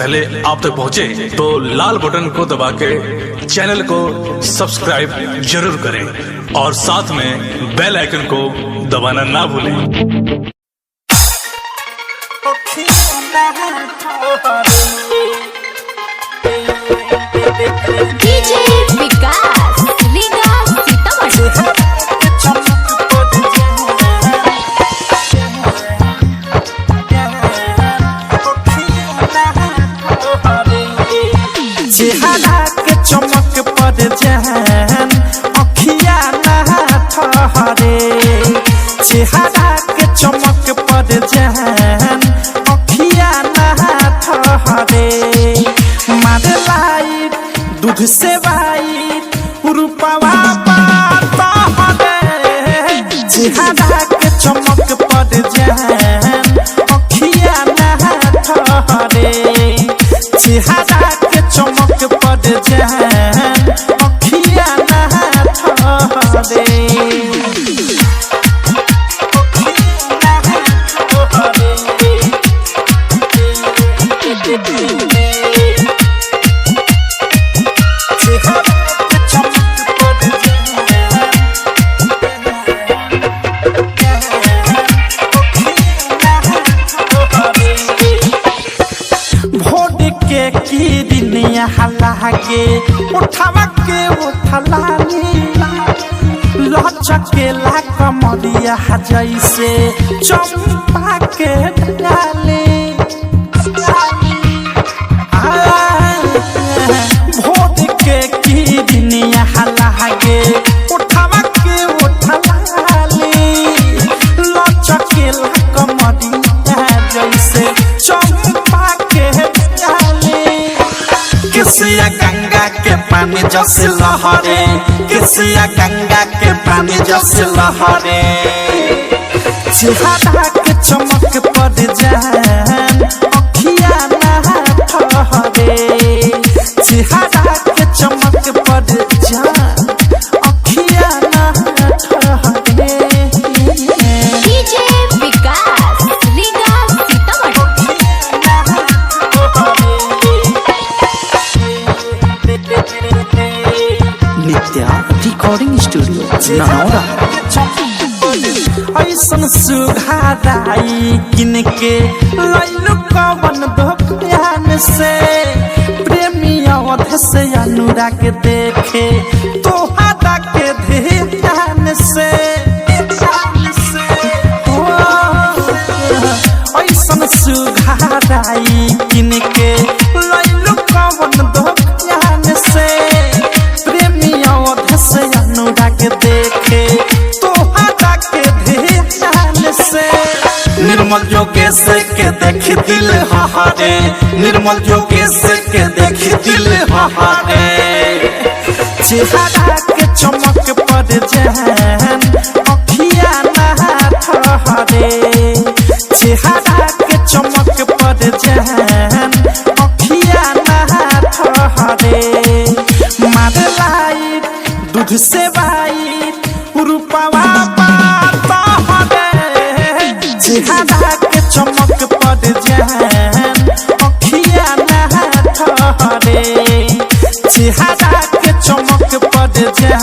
पहले आप तक पहुंचे तो लाल बटन को दबा के चैनल को सब्सक्राइब जरूर करें और साथ में बेल आइकन को दबाना ना भूलें। डीजे विकास लीगा सीतामढ़ी चेहरा के चमक पर जहन अखिया ना ठहरे, चेहरा के चमक पर जहन अखिया ना ठहरे। मार लाइट दूध से वाइट रूपवा तहरे, चेहरा के चमक पर जहन अखिया ना ठहरे, चेहरा के चमक पर जहन अखिया ना ठहरे। की दुनिया हलागे उठावा के उठलानी लचके ला कमरिया जैसे चंपा के डाले। भोट के की दुनिया हलागे उठावा के उठलानी लचके ला कमरिया जैसे चंपा के किसिया गंगा के पानी जस लहरे, किसिया गंगा के पानी जस लहरे। चेहरा के चमक पर जहन अखिया ना ठहरे, चेहरा के चमक पर जहन अखिया ना ठहरे। डीजे विकास लीगा सीतामढ़ी नित्या रिकॉर्डिंग स्टूडियो ननौरा। ऐसन सुघाराई किनके लैलु कवन दुकान से, प्रेमी अवध से अनुराग देखे तोहरा के ध्यान से। ऐसन सुघाराई किनके लैलु कवन दुकान से, प्रेमी अवध से अनुराग देखे तोहरा के ध्यान से। निर्मल जोगेश के देख दिल हहारे, निर्मल जोगेश के देख दिल हहारे। चेहरा के चमक पर जहन अखिया ना ठहरे, चेहरा के चमक पर जहन अखिया ना ठहरे। मार लाइट दूध से वाइट रूपवा तहरे, चेहरा के चमक पर जहन अखिया ना ठहरे, चेहरा के चमक पर जहन